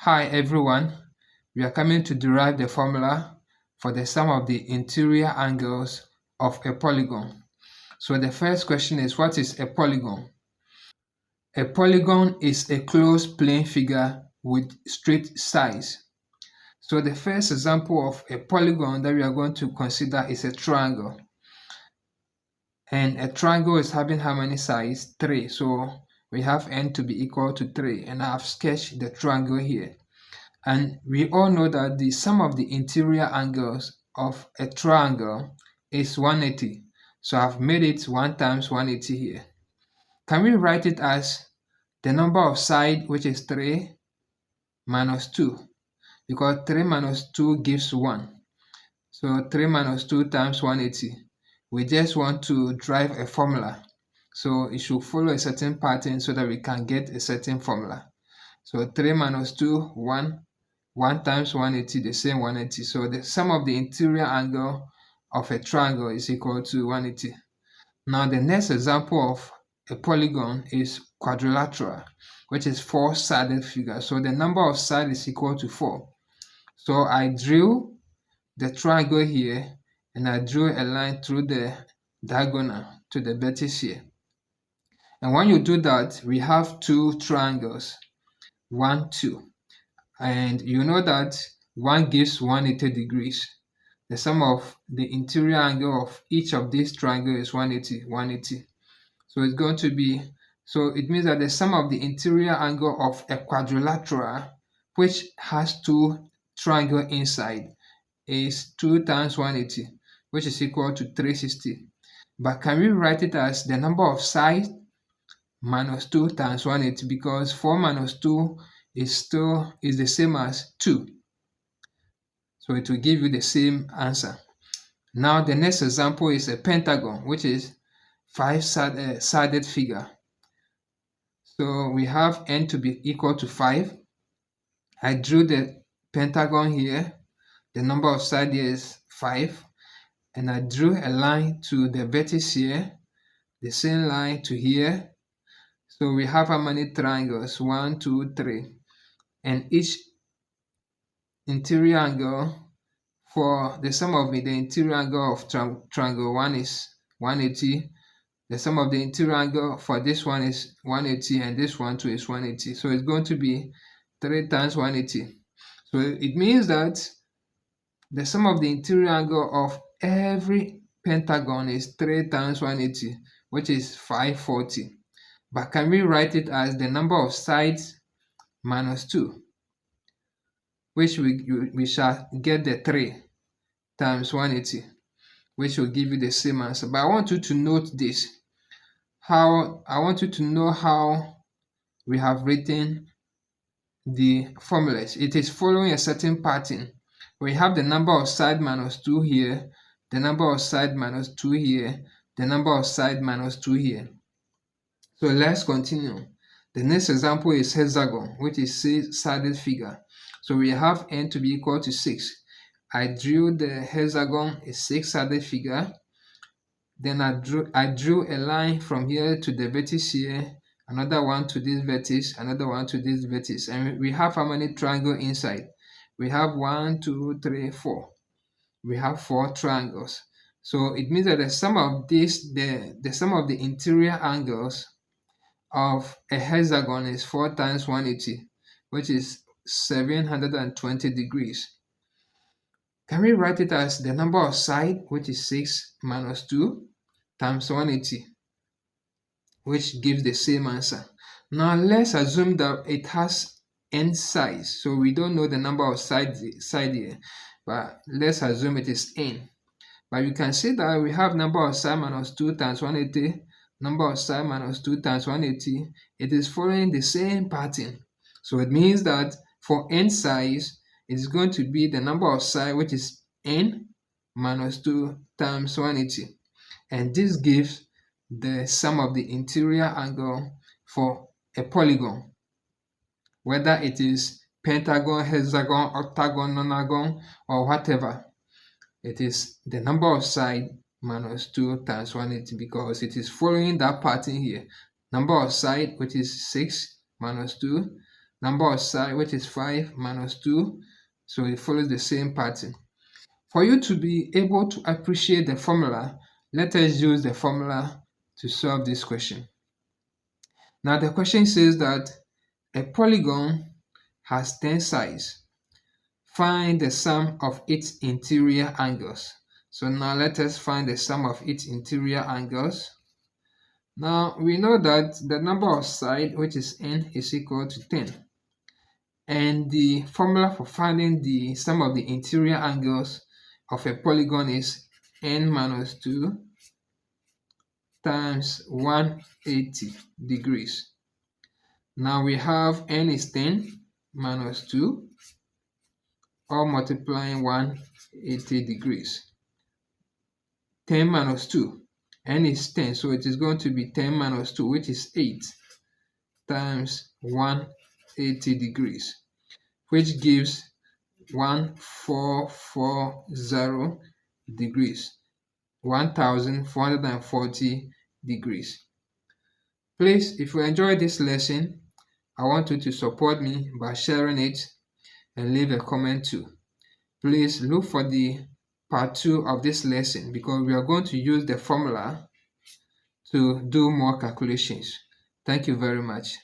Hi everyone, we are coming to derive the formula for the sum of the interior angles of a polygon. So the first question is, what is a polygon? A polygon is a closed plane figure with straight sides. So the first example of a polygon that we are going to consider is a triangle. And a triangle is having how many sides? 3. So we have n to be equal to 3, and I have sketched the triangle here. And we all know that the sum of the interior angles of a triangle is 180. So I've made it 1 times 180 here. Can we write it as the number of sides, which is 3, minus 2? Because 3 minus 2 gives 1. So 3 minus 2 times 180. We just want to drive a formula. So it should follow a certain pattern so that we can get a certain formula. So 3 minus 2, 1. 1 times 180, the same 180. So the sum of the interior angle of a triangle is equal to 180. Now the next example of a polygon is quadrilateral, which is 4-sided figure. So the number of sides is equal to 4. So I drew the triangle here, and I drew a line through the diagonal to the vertex here. And when you do that, we have two triangles, 1, 2. And you know that 1 gives 180 degrees. The sum of the interior angle of each of these triangles is 180, 180. So it's going to be, so it means that the sum of the interior angle of a quadrilateral, which has two triangles inside, is 2 times 180, which is equal to 360. But can we write it as the number of sides minus 2 times 180, because 4 minus 2 is the same as 2. So it will give you the same answer. Now the next example is a pentagon, which is 5-sided figure. So we have n to be equal to 5. I drew the pentagon here. The number of sides is 5. And I drew a line to the vertex here, the same line to here. So we have how many triangles? 1, 2, 3. And each interior angle, for the sum of the interior angle of triangle 1 is 180. The sum of the interior angle for this one is 180, and this one too is 180. So it's going to be 3 times 180. So it means that the sum of the interior angle of every pentagon is 3 times 180, which is 540. But can we write it as the number of sides minus 2, which we shall get the 3 times 180, which will give you the same answer. But I want you to note this. I want you to know how we have written the formulas. It is following a certain pattern. We have the number of side minus 2 here, the number of side minus 2 here, the number of side minus 2 here. So let's continue. The next example is hexagon, which is 6-sided figure. So we have n to be equal to 6. I drew the hexagon, a 6-sided figure. Then I drew a line from here to the vertex here, another one to this vertex, another one to this vertex. And we have how many triangles inside? We have 1, 2, 3, 4. We have 4 triangles. So it means that the sum of the sum of the interior angles of a hexagon is 4 times 180, which is 720 degrees. Can we write it as the number of sides, which is 6 minus 2, times 180, which gives the same answer. Now let's assume that it has n sides. So we don't know the number of sides here, but let's assume it is n. But you can see that we have number of sides minus 2 times 180, number of sides minus 2 times 180. It is following the same pattern. So it means that for n sides, it is going to be the number of sides, which is n minus 2 times 180. And this gives the sum of the interior angle for a polygon, whether it is pentagon, hexagon, octagon, nonagon, or whatever. It is the number of sides minus 2 times 180, because it is following that pattern here. Number of sides, which is 6 minus 2, number of side, which is 5 minus 2. So it follows the same pattern. For you to be able to appreciate the formula, let us use the formula to solve this question. Now the question says that a polygon has 10 sides. Find the sum of its interior angles. So now let us find the sum of its interior angles. Now we know that the number of sides, which is n, is equal to 10. And the formula for finding the sum of the interior angles of a polygon is n minus 2 times 180 degrees. Now we have n is 10 minus 2, all multiplying 180 degrees. 10 minus 2, n is 10, so it is going to be 10 minus 2, which is 8, times 180 degrees, which gives 1440 degrees, 1440 degrees. Please, if you enjoyed this lesson, I want you to support me by sharing it and leave a comment too. Please look for the part 2 of this lesson, because we are going to use the formula to do more calculations. Thank you very much.